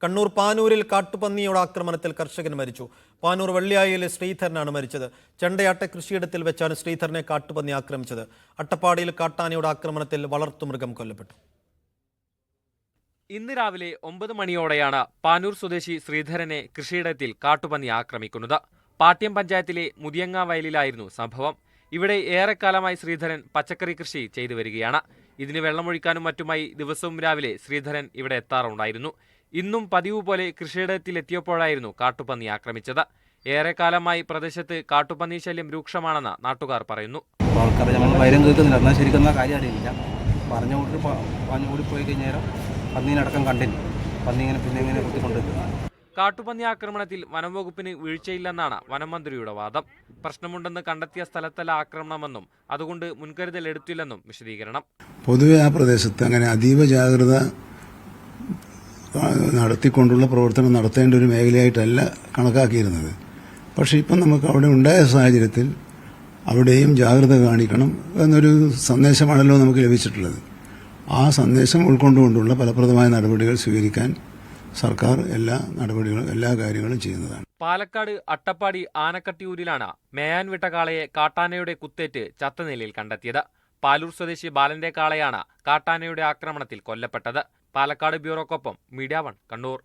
കണ്ണൂർ പാനൂരിൽ കാട്ടുപന്നിയുടെ ആക്രമണത്തിൽ കർഷകൻ മരിച്ചു. പാനൂർ വെള്ളിയായിലെ ശ്രീധരനാണ് മരിച്ചത്. ചെണ്ടയാട്ടെ കൃഷിയിടത്തിൽ വെച്ചാണ് ശ്രീധരനെ കാട്ടുപന്നി ആക്രമിച്ചത്. അട്ടപ്പാടിയിൽ കാട്ടാനയുടെ ആക്രമണത്തിൽ വളർത്തുമൃഗം കൊല്ലപ്പെട്ടു. ഇന്ന് രാവിലെ 9 മണിയോടെയാണ് പാനൂർ സ്വദേശി ശ്രീധരനെ കൃഷിയിടത്തിൽ കാട്ടുപന്നി ആക്രമിക്കുന്നത്. പാട്യം പഞ്ചായത്തിലെ മുതിയങ്ങ വയലിലായിരുന്നു സംഭവം. ഇവിടെ ഏറെക്കാലമായി ശ്രീധരൻ പച്ചക്കറി കൃഷി ചെയ്തു വരികയാണ്. ഇതിന് വെള്ളമൊഴിക്കാനും മറ്റുമായി ദിവസവും രാവിലെ ശ്രീധരൻ ഇവിടെ എത്താറുണ്ടായിരുന്നു. ഇന്നും പതിവ് പോലെ കൃഷിയിടത്തിലെത്തിയപ്പോഴായിരുന്നു കാട്ടുപന്നി ആക്രമിച്ചത്. ഏറെക്കാലമായി പ്രദേശത്ത് കാട്ടുപന്നി ശല്യം രൂക്ഷമാണെന്ന് നാട്ടുകാർ പറയുന്നു. ആൾക്കാർ നമ്മൾ വൈരം കേൾക്കുന്നില്ല, എന്നാൽ ശരിക്കും കാര്യം അറിയില്ല. പറഞ്ഞുകൂടി പോയി കഴിഞ്ഞാൽ പന്നീനടക്കം കണ്ടില്ല. പന്നി ഇങ്ങനെ കുത്തിക്കൊണ്ടിരിക്കുന്നു. കാട്ടുപന്നി ആക്രമണത്തിൽ വനംവകുപ്പിന് വീഴ്ചയില്ലെന്നാണ് വനമന്ത്രിയുടെ വാദം. പ്രശ്നമുണ്ടെന്ന് കണ്ടെത്തിയ സ്ഥലത്തല്ല ആക്രമണമെന്നും അതുകൊണ്ട് മുൻകരുതൽ എടുത്തില്ലെന്നും വിശദീകരണം. പൊതുവെ ആ പ്രദേശത്ത് അങ്ങനെ അതീവ ജാഗ്രത നടത്തിക്കൊണ്ടുള്ള പ്രവർത്തനം നടത്തേണ്ട ഒരു മേഖലയായിട്ടല്ല കണക്കാക്കിയിരുന്നത്. പക്ഷേ ഇപ്പം നമുക്ക് അവിടെ ഉണ്ടായ സാഹചര്യത്തിൽ അവിടെയും ജാഗ്രത കാണിക്കണം എന്നൊരു സന്ദേശമാണല്ലോ നമുക്ക് ലഭിച്ചിട്ടുള്ളത്. ആ സന്ദേശം ഉൾക്കൊണ്ടുകൊണ്ടുള്ള ഫലപ്രദമായ നടപടികൾ സ്വീകരിക്കാൻ സർക്കാർ എല്ലാ കാര്യങ്ങളും ചെയ്യുന്നതാണ്. പാലക്കാട് അട്ടപ്പാടി ആനക്കട്ടിയൂരിലാണ് മേയാൻ വിട്ട കാളയെ കാട്ടാനയുടെ കുത്തേറ്റ് ചത്ത നിലയിൽ കണ്ടെത്തിയത്. പാലൂർ സ്വദേശി ബാലന്റെ കാളയാണ് കാട്ടാനയുടെ ആക്രമണത്തിൽ കൊല്ലപ്പെട്ടത്. പാലക്കാട് ബ്യൂറോക്കൊപ്പം മീഡിയ 1 കണ്ണൂർ.